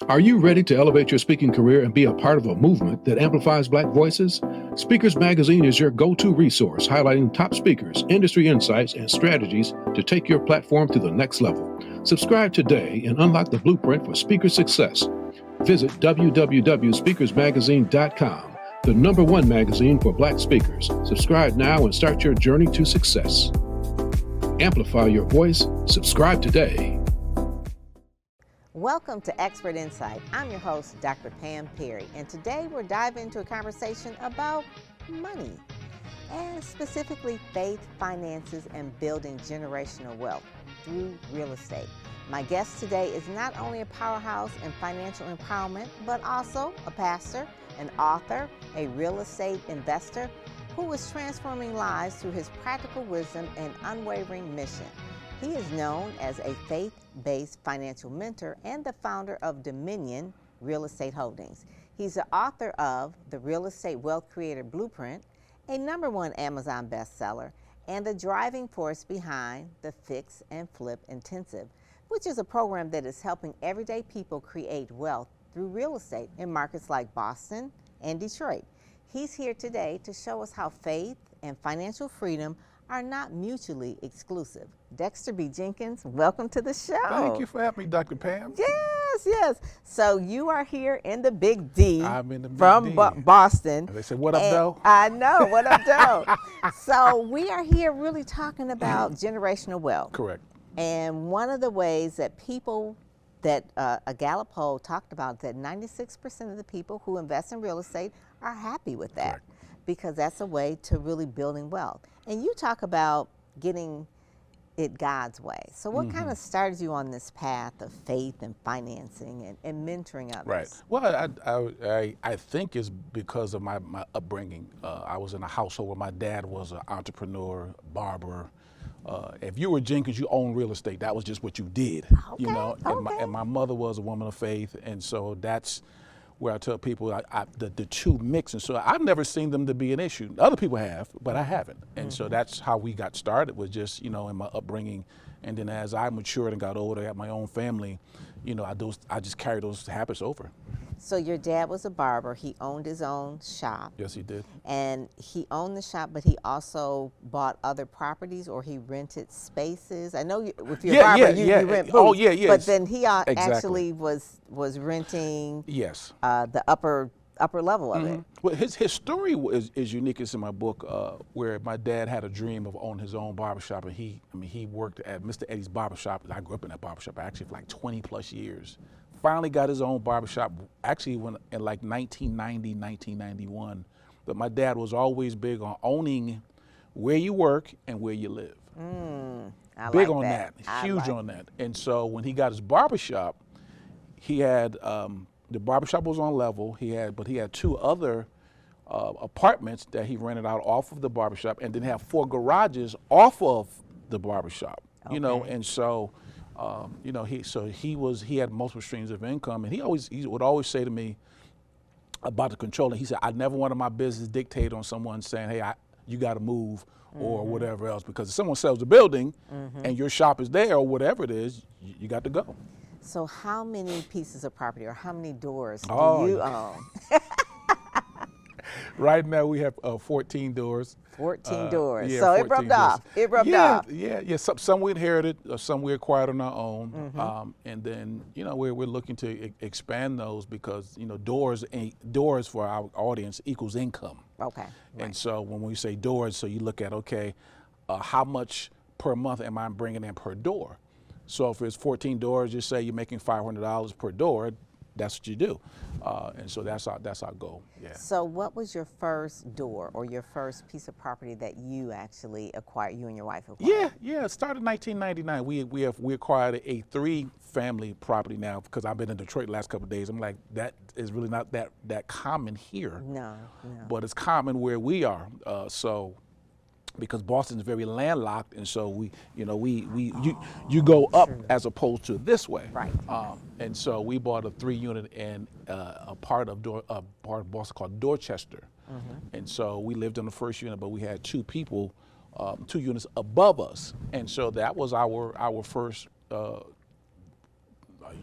Are you ready to elevate your speaking career and be a part of a movement that amplifies Black voices? Speakers Magazine is your go-to resource highlighting top speakers, industry insights, and strategies to take your platform to the next level. Subscribe today and unlock the blueprint for speaker success. Visit www.speakersmagazine.com, the #1 magazine for Black speakers. Subscribe now and start your journey to success. Amplify your voice. Subscribe today. Welcome to Expert Insight. I'm your host, Dr. Pam Perry, and today we're diving into a conversation about money, and specifically faith, finances, and building generational wealth through real estate. My guest today is not only a powerhouse in financial empowerment, but also a pastor, an author, a real estate investor who is transforming lives through his practical wisdom and unwavering mission. He is known as a faith-based financial mentor and the founder of Dominion Real Estate Holdings. He's the author of The Real Estate Wealth Creator Blueprint, a #1 Amazon bestseller, and the driving force behind the Fix and Flip Intensive, which is a program that is helping everyday people create wealth through real estate in markets like Boston and Detroit. He's here today to show us how faith and financial freedom are not mutually exclusive. Dexter B. Jenkins, welcome to the show. Thank you for having me, Dr. Pam. Yes. So you are here in the Big D. I'm in the Big from D. Boston. They said, what up, though? I know, what up, though? So we are here really talking about generational wealth. Correct. And one of the ways that people, that a Gallup poll talked about, that 96% of the people who invest in real estate are happy with that. Correct. Because that's a way to really building wealth. And you talk about getting it God's way. So what kind of started you on this path of faith and financing and mentoring others? Right. Well, I think it's because of my upbringing. I was in a household where my dad was an entrepreneur, barber. If you were Jenkins, you owned real estate. That was just what you did. Okay, You know. okay. And my mother was a woman of faith, and so that's where I tell people the two mix. And so I've never seen them to be an issue. Other people have, but I haven't. And so that's how we got started, was just, in my upbringing. And then as I matured and got older, I had my own family, I just carried those habits over. So your dad was a barber. He owned his own shop. Yes, he did. And he owned the shop, but he also bought other properties, or he rented spaces. I know if you're a barber, you rent booths. Oh, yeah. But then he Exactly. actually was renting Yes. the upper level of it. Well, his story is unique. It's in my book, where my dad had a dream of owning his own barbershop, and he worked at Mr. Eddie's barbershop. I grew up in that barbershop actually for like 20 plus years. Finally got his own barbershop actually in like 1990, 1991. But my dad was always big on owning where you work and where you live. Big on that. Huge on that. And so when he got his barbershop, he had the barbershop was on level. But he had two other apartments that he rented out off of the barbershop, and then have 4 garages off of the barbershop. Okay. And so he had multiple streams of income, and he would always say to me about the controlling. He said, I never wanted my business dictated on someone saying, hey, you got to move or whatever else, because if someone sells the building and your shop is there or whatever it is, you got to go. So how many pieces of property, or how many doors do you own? Right now we have 14 doors. 14 doors. Yeah, So 14 it rubbed doors. off. It rubbed off. Yeah. Some we inherited, some we acquired on our own, and then we're looking to expand those, because doors for our audience equals income. Okay. And so when we say doors, so you look at how much per month am I bringing in per door? So if it's 14 doors, just say you're making $500 per door. That's what you do, and so that's our goal. Yeah. So what was your first door, or your first piece of property that you actually acquired, you and your wife acquired? Yeah. It started in 1999. We acquired a 3-family property now, because I've been in Detroit the last couple of days. I'm like, that is really not that common here. No. But it's common where we are. Because Boston is very landlocked, and so you go up as opposed to this way. Right. And so we bought a 3-unit in a part of Boston called Dorchester, and so we lived in the first unit, but we had 2 people, 2 units above us, and so that was our first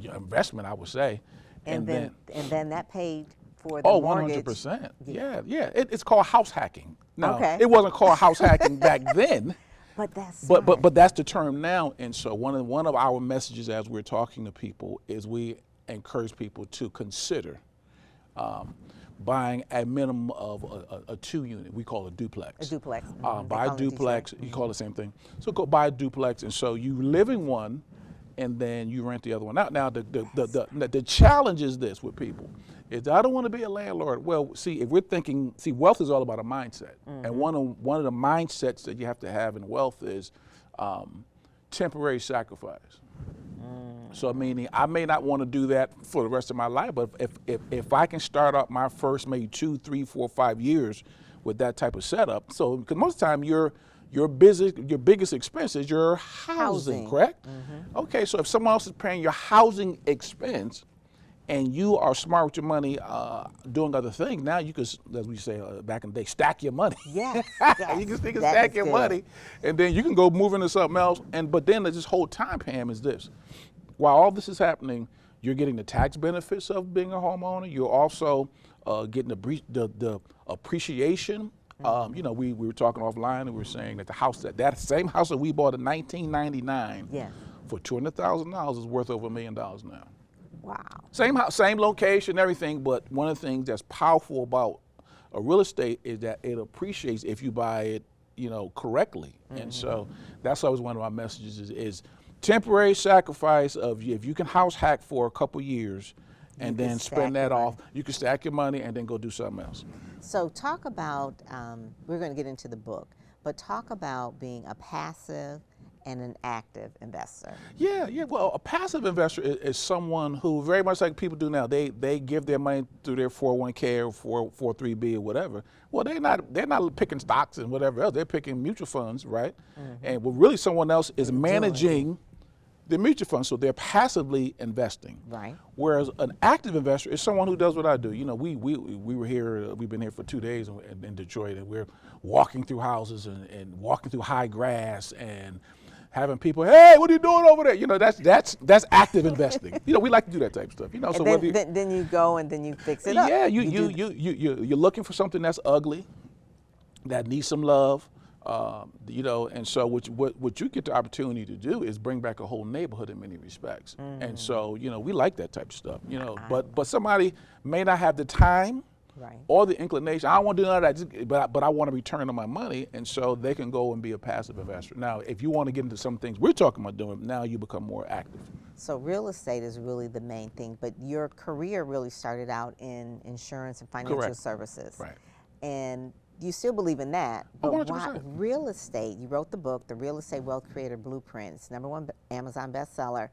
investment, I would say. And then that paid for the mortgage. 100%. Yeah. It's called house hacking. Now, Okay. it wasn't called house hacking back then. But that's But that's the term now. And so one of our messages as we're talking to people is we encourage people to consider buying a minimum of a 2-unit. We call it a duplex. A duplex. Buy a duplex. You call it the same thing. So go buy a duplex, and so you live in one, and then you rent the other one out. Now the challenge is this with people is I don't want to be a landlord. Well, see, if we're thinking, wealth is all about a mindset, and one of the mindsets that you have to have in wealth is temporary sacrifice. So meaning I may not want to do that for the rest of my life, but if I can start out my first maybe 2, 3, 4, 5 years with that type of setup, so because most of the time your biggest expense is your housing. Correct? Okay, so if someone else is paying your housing expense, and you are smart with your money, doing other things, now you can, as we say back in the day, stack your money. Yes. You can stack your money, and then you can go move into something else. But then this whole time, Pam, is this. While all this is happening, you're getting the tax benefits of being a homeowner. You're also getting the appreciation. You know, we were talking offline, and we were saying that that same house that we bought in 1999 for $200,000 is worth over $1 million now. Wow. Same house, same location, everything, but one of the things that's powerful about a real estate is that it appreciates if you buy it, you know, correctly. And so that's always one of my messages is temporary sacrifice of if you can house hack for a couple years and then spend that off, you can stack your money and then go do something else. So talk about, we're going to get into the book, but talk about being a passive and an active investor. Yeah. Well, a passive investor is someone who, very much like people do now, they give their money through their 401k or 403b or whatever. Well, they're not picking stocks and whatever else. They're picking mutual funds, right? And well, really someone else is managing the mutual fund, so they're passively investing. Right. Whereas an active investor is someone who does what I do. You know, we were here, we've been here for 2 days in Detroit, and we're walking through houses and walking through high grass and having people, hey, what are you doing over there? You know, that's active investing. You know, we like to do that type of stuff. You know, so then you go and then you fix it up. Yeah, you're looking for something that's ugly, that needs some love. You know, and so what you get the opportunity to do is bring back a whole neighborhood in many respects. And so, you know, we like that type of stuff, you know, but somebody may not have the time or the inclination. I don't want to do none of that, but I want to return on my money, and so they can go and be a passive investor. Now, if you want to get into some things we're talking about doing, now you become more active. So real estate is really the main thing, but your career really started out in insurance and financial services. Right. And you still believe in that, but 100%. why real estate? You wrote the book, The Real Estate Wealth Creator Blueprint. It's #1 Amazon bestseller.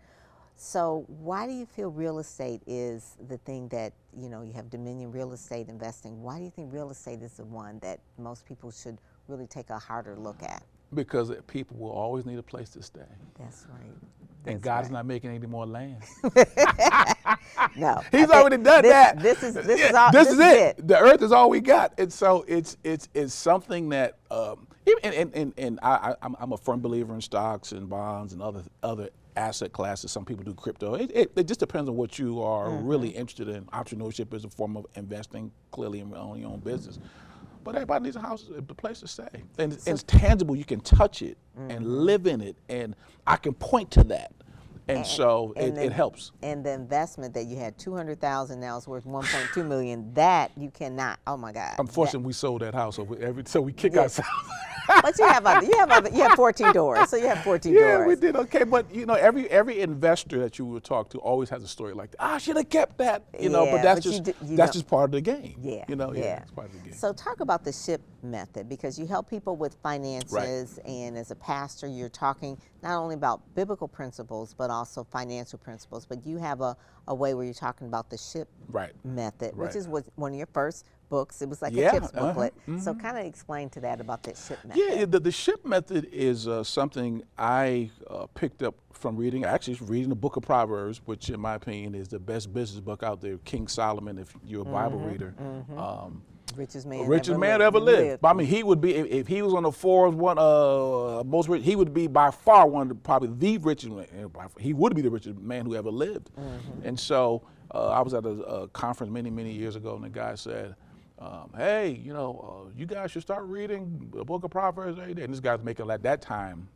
So why do you feel real estate is the thing that, you know, you have Dominion Real Estate Investing. Why do you think real estate is the one that most people should really take a harder look at? Because people will always need a place to stay. That's right. And God's not making any more land. No, He's already done that. This is it. The earth is all we got, and so it's something that and I'm a firm believer in stocks and bonds and other asset classes. Some people do crypto. It just depends on what you are really interested in. Entrepreneurship is a form of investing, clearly in your own business. But everybody needs a house, a place to stay. And it's tangible. You can touch it and live in it. And I can point to that. And so it helps. And the investment that you had, $200,000, now it's worth $1.2 million. That you cannot. Oh my God. Unfortunately, we sold that house, so we kick ourselves. But you have 14 doors, so you have 14 doors. Yeah, we did okay. But you know, every investor that you will talk to always has a story like that. I should have kept that. You know, but that's just part of the game. Yeah. You know, it's part of the game. So talk about the SHIP method, because you help people with finances, and as a pastor, you're talking not only about biblical principles but also financial principles. But you have a way where you're talking about the SHIP method, which is one of your first books. It was like a tips booklet. So kind of explain to that about that SHIP method. Yeah, the SHIP method is something I picked up from reading the book of Proverbs, which in my opinion is the best business book out there, King Solomon, if you're a Bible reader. Richest man ever lived. But I mean, he would be, if he was on the Forbes most rich, he would be by far probably the richest man. He would be the richest man who ever lived. And so I was at a conference many years ago, and the guy said, hey, you guys should start reading the book of Proverbs every day. And this guy's making, at that time,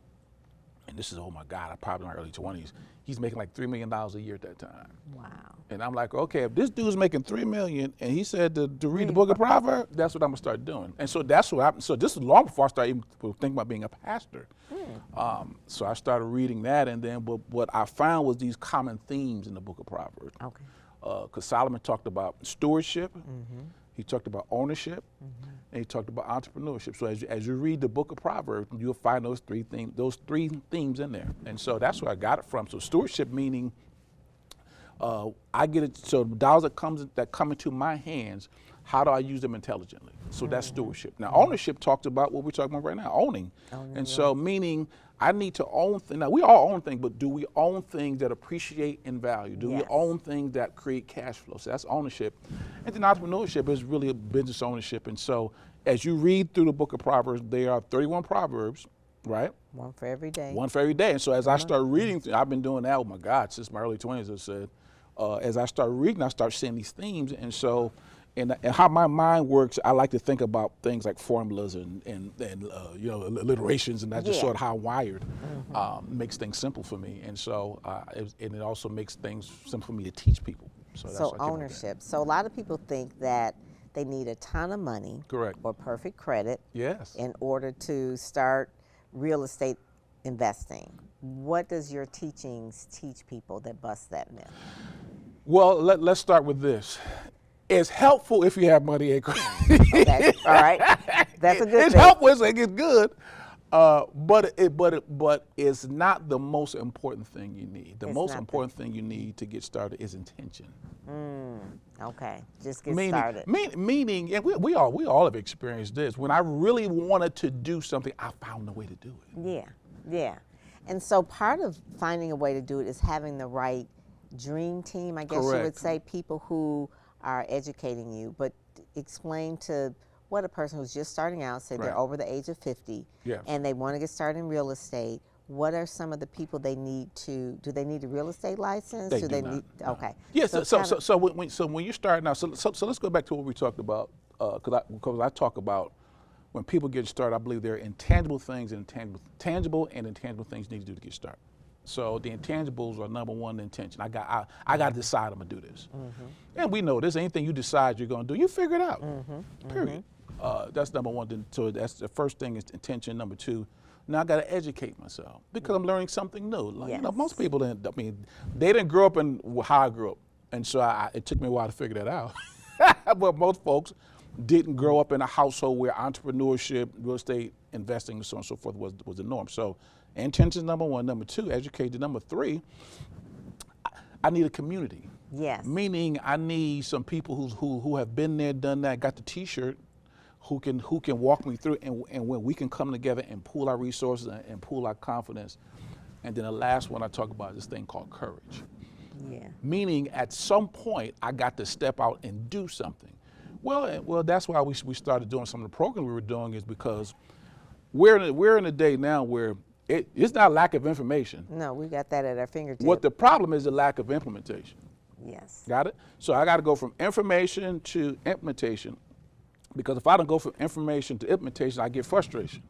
and this is, oh my God, I'm probably in my early 20s, he's making like $3 million a year at that time. Wow. And I'm like, okay, if this dude's making $3 million and he said to read the book of Proverbs, that's what I'm gonna start doing. And so that's what happened. So this is long before I started even thinking about being a pastor. So I started reading that, and then what I found was these common themes in the book of Proverbs. Okay. Because Solomon talked about stewardship, he talked about ownership, and he talked about entrepreneurship. So as you read the book of Proverbs, you'll find those three themes in there. And so that's where I got it from. So stewardship meaning I get it. So the dollars that come into my hands, how do I use them intelligently? So that's stewardship. Now ownership talks about what we're talking about right now, owning. And so meaning I need to own things. Now we all own things, but do we own things that appreciate in value? Do we own things that create cash flow? So that's ownership. And then entrepreneurship is really a business ownership. And so as you read through the book of Proverbs, there are 31 Proverbs, right? One for every day. One for every day. And so as I start reading, I've been doing that, oh my God, since my early 20s, I said, as I start reading, I start seeing these themes. And so, and how my mind works, I like to think about things like formulas and alliterations, and that's just sort of how I'm wired. Makes things simple for me. And so, it also makes things simple for me to teach people. So that's ownership. So a lot of people think that they need a ton of money. Correct. Or perfect credit. Yes. In order to start real estate investing. What does your teachings teach people that bust that myth? Well, let's start with this. It's helpful if you have money and credit. Okay. All right. That's a good thing. It's helpful, it's good. But it's not the most important thing you need. The most important thing you need to get started is intention. Okay, just get started. Meaning, and we all have experienced this. When I really wanted to do something, I found a way to do it. Yeah. And so part of finding a way to do it is having the right dream team, I guess you would say, people who are educating you. But explain to what a person who's just starting out, say they're over the age of 50, and they want to get started in real estate. What are some of the people they need to? Do they need a real estate license? They do not. Need? Okay. Yes. So when you're starting out, so let's go back to what we talked about, because I talk about when people get started, I believe there are intangible things and tangible and intangible things you need to do to get started. So the intangibles are number one, the intention. I got to decide I'm gonna do this, and we know this. Anything you decide you're gonna do, you figure it out. Period. That's number one. So that's the first thing is intention. Number two, now I got to educate myself because I'm learning something new. Like, most people didn't. I mean, they didn't grow up in how I grew up, and so it took me a while to figure that out. But most folks didn't grow up in a household where entrepreneurship, real estate investing, and so on and so forth was the norm. So intention is number one. Number two, educated. Number three, I need a community. Yes. Meaning I need some people who have been there, done that, got the T-shirt, who can walk me through, and when we can come together and pool our resources and pool our confidence. And then the last one I talk about is this thing called courage. Yeah. Meaning at some point I got to step out and do something. Well, that's why we started doing some of the programs we were doing, is because we're in a day now where it's not lack of information. No, we got that at our fingertips. What the problem is the lack of implementation. Yes. Got it? So I got to go from information to implementation, because if I don't go from information to implementation, I get frustration.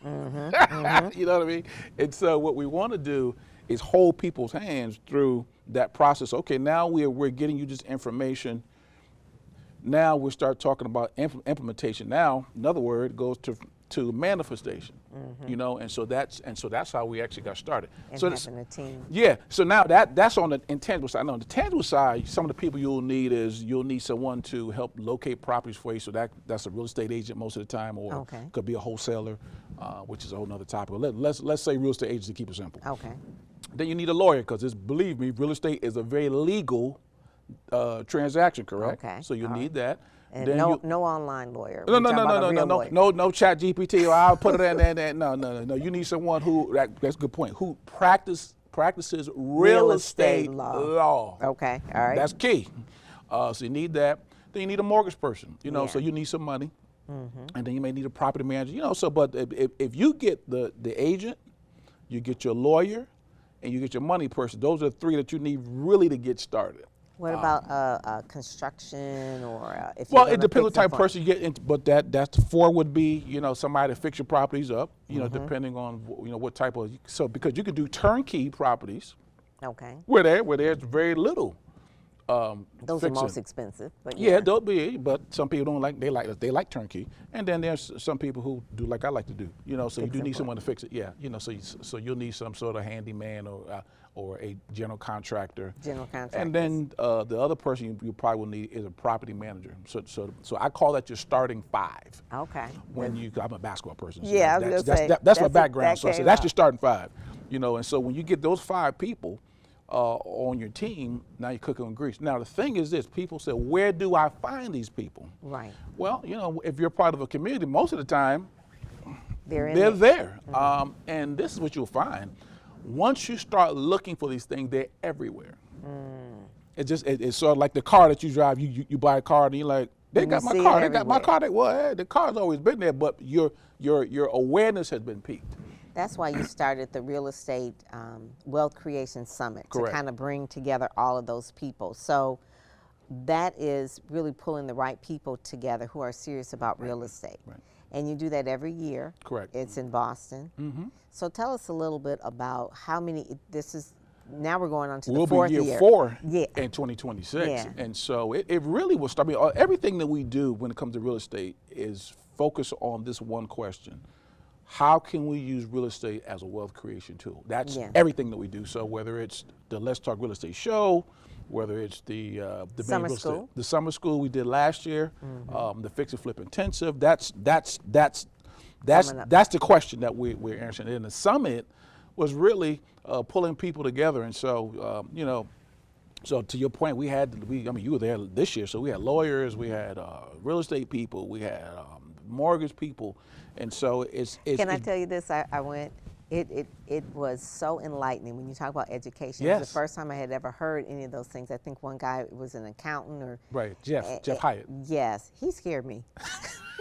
You know what I mean? And so what we want to do is hold people's hands through that process. Okay, now we're getting you this information. Now we start talking about implementation. Now, another word goes to manifestation. And so that's how we actually got started. And so having a team. Yeah. So now that's on the intangible side. Now on the tangible side, some of the people you'll need someone to help locate properties for you. So that's a real estate agent most of the time, or could be a wholesaler, which is a whole other topic. Let's say real estate agents to keep it simple. Okay. Then you need a lawyer, because believe me, real estate is a very legal transaction, correct? Okay. So you need that. And then no online lawyer. No chat GPT, or I'll put it in. No. You need someone that's a good point, who practices real estate law. Okay, all right. That's key. So you need that. then you need a mortgage person, you know, Yeah. so you need some money. And then you may need a property manager, you know, so, but if you get the agent, you get your lawyer, and you get your money person, those are the three that you need really to get started. What about construction or if Well, you're it depends what gonna type of person you get into, but that's four would be, you know, somebody to fix your properties up, you know, depending on, you know, what type of, so because you could do turnkey properties Okay. where there's very little Those are fixing. most expensive, but Yeah, they'll be, but some people don't like, they like turnkey. And then there's some people who do like I like to do, you know, so you do need someone to fix it. Yeah, you know, so you'll need some sort of handyman or a general contractor. General contractor. And then the other person you probably will need is a property manager. So I call that your starting five. Okay. When I'm a basketball person. So Yeah, I was gonna say, that's my that's background. that So I say came that's out. your starting five. You know, and so when you get those five people on your team, now you're cooking with grease. Now the thing is this: people say, where do I find these people? Right. Well, you know, if you're part of a community, most of the time They're in they're there. there. And this is what you'll find: once you start looking for these things, they're everywhere. It's sort of like the car that you drive. You buy a car and you're like, they And got you my see car. it They got my everywhere. car. Well, the car's always been there, but your awareness has been peaked. That's why you started the Real Estate Wealth Creation Summit Correct. to kind of bring together all of those people. So that is really pulling the right people together who are serious about real estate. Right. And you do that every year. Correct. It's in Boston. So tell us a little bit about how many, now we're going on to We'll the fourth be year year. 4 Yeah. in 2026. Yeah. And so it really will start. I mean, everything that we do when it comes to real estate is focus on this one question. How can we use real estate as a wealth creation tool? That's Yeah. everything that we do. So whether it's the Let's Talk Real Estate show, whether it's the Summer main real estate- school. the summer school we did last year, the Fix and Flip Intensive, that's the question that we're answering. And the summit was really pulling people together. And so, you know, so to your point, I mean, you were there this year, so we had lawyers, we had real estate people, we had mortgage people, and so Can I tell you this? I went, it was so enlightening when you talk about education. It was Yes. the first time I had ever heard any of those things. I think one guy was an accountant or. Right, Jeff Hyatt. Yes, he scared me.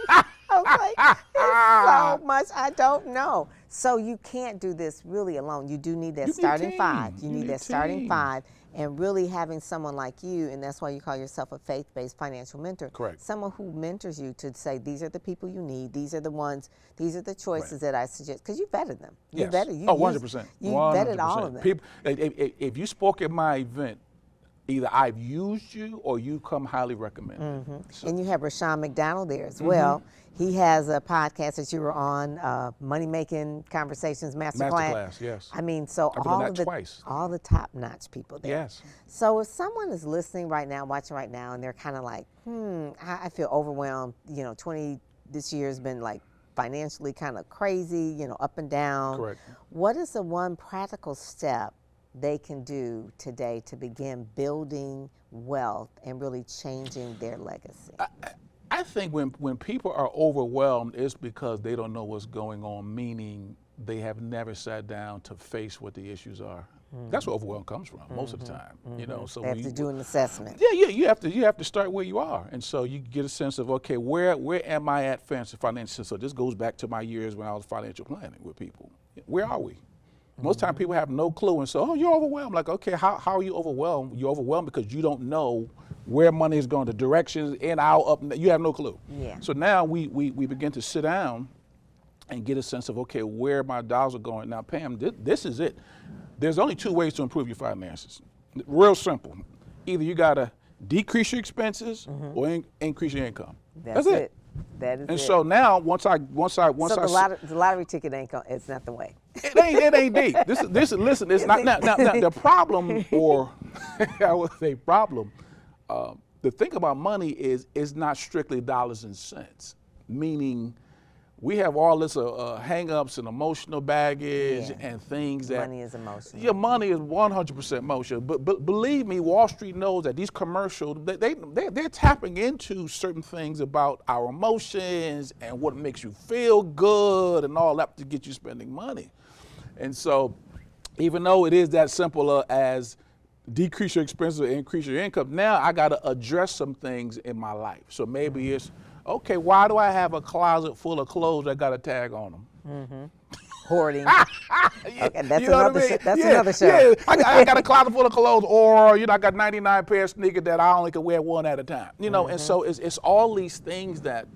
I was like, it's so much I don't know. So you can't do this really alone. You do need that You need starting team. five. You You need need that starting team. five. And really having someone like you, and that's why you call yourself a faith-based financial mentor. Correct. Someone who mentors you to say, these are the people you need, these are the ones, these are the choices that I suggest. Because you vetted them. You Yes. vetted, you 100%. You vetted all 100%. of them. People, if you spoke at my event, either I've used you or you come highly recommended. So, And you have Rashawn McDonald there as well. He has a podcast that you were on, Money Making Conversations Masterclass. Masterclass, yes. I mean, so I've been on that twice. all the top-notch people there. Yes. So if someone is listening right now, watching right now, and they're kind of like, I feel overwhelmed. You know, this year has been like financially kind of crazy, you know, up and down. Correct. What is the one practical step they can do today to begin building wealth and really changing their legacy? I think when people are overwhelmed, it's because they don't know what's going on, meaning they have never sat down to face what the issues are. That's where overwhelm comes from most of the time. You know, so They have to do an assessment. Yeah, you have to start where you are, and so you get a sense of, okay, where am I at financially? So this goes back to my years when I was financial planning with people. Where are we? Most time people have no clue, and so, you're overwhelmed. Like, okay, how are you overwhelmed? You're overwhelmed because you don't know where money is going, the directions, in, out, up. You have no clue. Yeah. So now we begin to sit down and get a sense of, okay, where my dollars are going. Now, Pam, this is it. There's only two ways to improve your finances. Real simple. Either you got to decrease your expenses or increase your income. That's That's it. That is And it. so now, once I So the lottery ticket ain't it's not the way. it ain't deep. Listen, it's not now the problem, or I would say problem. The thing about money is it's not strictly dollars and cents. Meaning, we have all this hang-ups and emotional baggage and things that Money is emotional. Your money is 100% emotional. But believe me, Wall Street knows that these commercials they're tapping into certain things about our emotions and what makes you feel good and all that to get you spending money. And so, even though it is that simple as decrease your expenses or increase your income. Now I got to address some things in my life. So maybe it's, okay, why do I have a closet full of clothes that got a tag on them? Hoarding. Okay, that's You know what another. I mean? That's Yeah, another show. Yeah, I got a closet full of clothes, or I got 99 pair of sneakers that I only can wear one at a time. And so it's all these things that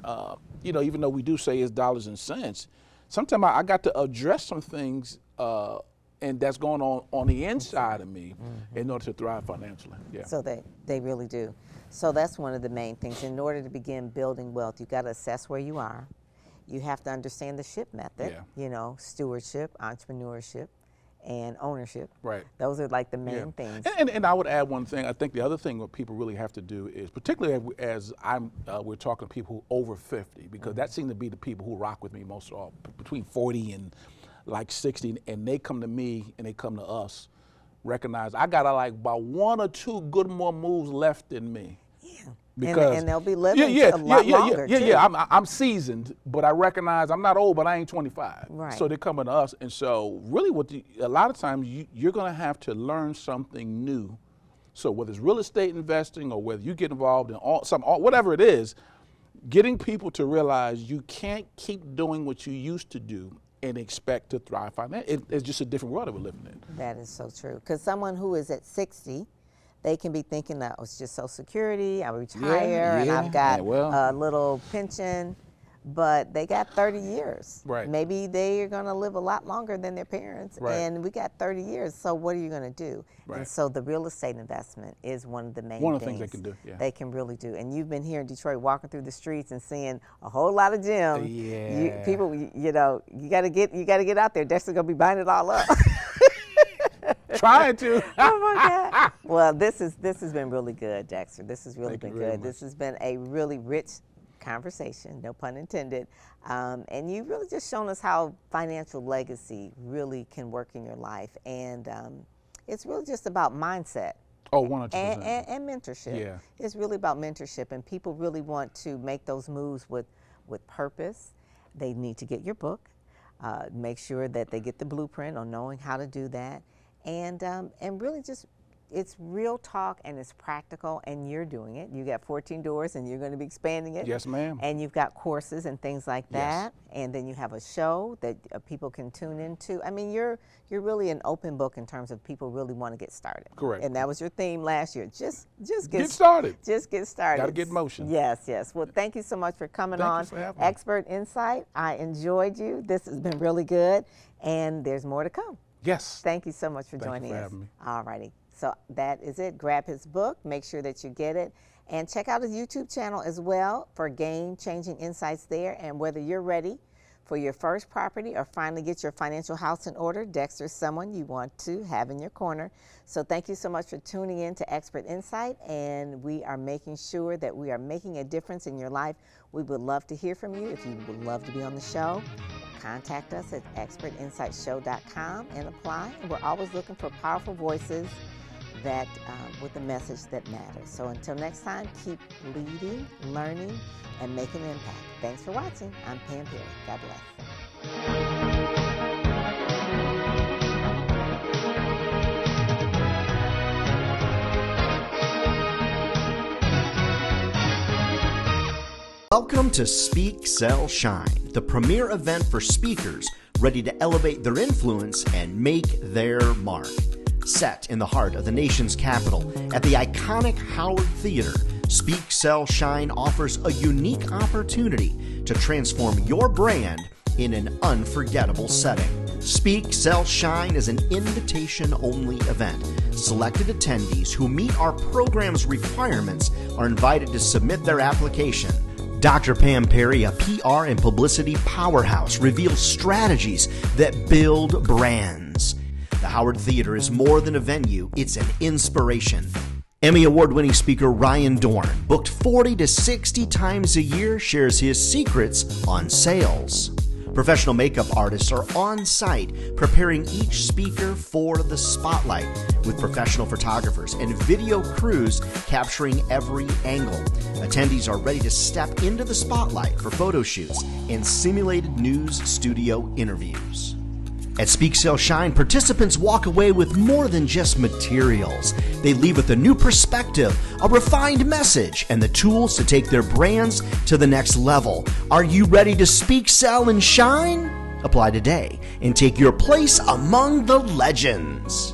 even though we do say it's dollars and cents, sometimes I got to address some things, and that's going on the inside of me in order to thrive financially. Yeah. So they really do. So that's one of the main things. In order to begin building wealth, you got to assess where you are. You have to understand the SHIP method, stewardship, entrepreneurship, and ownership. Right. Those are like the main things. And I would add one thing. I think the other thing what people really have to do is, particularly as we're talking to people who over 50, because that seems to be the people who rock with me most of all, between 40 and like 60, and they come to me and they come to us, recognize I got like about one or two good more moves left in me. Yeah. Because and they'll be living a lot longer too. Yeah. I'm seasoned, but I recognize I'm not old, but I ain't 25. Right. So they're coming to us, and so really, a lot of times you're going to have to learn something new. So whether it's real estate investing or whether you get involved in whatever it is, getting people to realize you can't keep doing what you used to do and expect to thrive financially. It's just a different world that we're living in. That is so true. Because someone who is at 60. They can be thinking that it's just Social Security, I retire, and I've got a little pension, but they got 30 years. Right. Maybe they are going to live a lot longer than their parents, and we got 30 years, so what are you going to do? Right. And so the real estate investment is one of the main One of the things they can do, yeah. They can really do. And you've been here in Detroit walking through the streets and seeing a whole lot of gyms. Yeah. People, you got to get out there. Dexter's going to be buying it all up. Trying to. Oh my God. Well, this has been really good, Dexter. This has really been good. Much. This has been a really rich conversation, no pun intended. And you've really just shown us how financial legacy really can work in your life. And it's really just about mindset. Oh, 100%. And mentorship. Yeah. It's really about mentorship. And people really want to make those moves with purpose. They need to get your book. Make sure that they get the blueprint on knowing how to do that. And really just, it's real talk and it's practical, and you're doing it. You got 14 doors and you're going to be expanding it. Yes, ma'am. And you've got courses and things like that. Yes. And then you have a show that people can tune into. I mean, you're really an open book in terms of people really want to get started. Correct. And that was your theme last year. Just get started. Just get started. Got to get in motion. Yes. Well, thank you so much for coming on. Thank you for having me. Expert Insight. I enjoyed you. This has been really good. And there's more to come. Yes. Thank you so much for joining us. Having me. All righty. So that is it. Grab his book. Make sure that you get it. And check out his YouTube channel as well for game-changing insights there. And whether you're ready for your first property or finally get your financial house in order, Dexter's someone you want to have in your corner. So thank you so much for tuning in to Expert Insight. And we are making sure that we are making a difference in your life. We would love to hear from you. If you would love to be on the show, contact us at expertinsightshow.com and apply. And we're always looking for powerful voices that with a message that matters. So until next time, keep leading, learning, and making an impact. Thanks for watching. I'm Pam Perry. God bless. Welcome to Speak, Sell, Shine, the premier event for speakers ready to elevate their influence and make their mark. Set in the heart of the nation's capital at the iconic Howard Theater, Speak, Sell, Shine offers a unique opportunity to transform your brand in an unforgettable setting. Speak, Sell, Shine is an invitation-only event. Selected attendees who meet our program's requirements are invited to submit their application. Dr. Pam Perry, a PR and publicity powerhouse, reveals strategies that build brands. The Howard Theater is more than a venue, it's an inspiration. Emmy Award-winning speaker Ryan Dorn, booked 40 to 60 times a year, shares his secrets on sales. Professional makeup artists are on site preparing each speaker for the spotlight, with professional photographers and video crews capturing every angle. Attendees are ready to step into the spotlight for photo shoots and simulated news studio interviews. At Speak, Sell, Shine, participants walk away with more than just materials. They leave with a new perspective, a refined message, and the tools to take their brands to the next level. Are you ready to speak, sell, and shine? Apply today and take your place among the legends.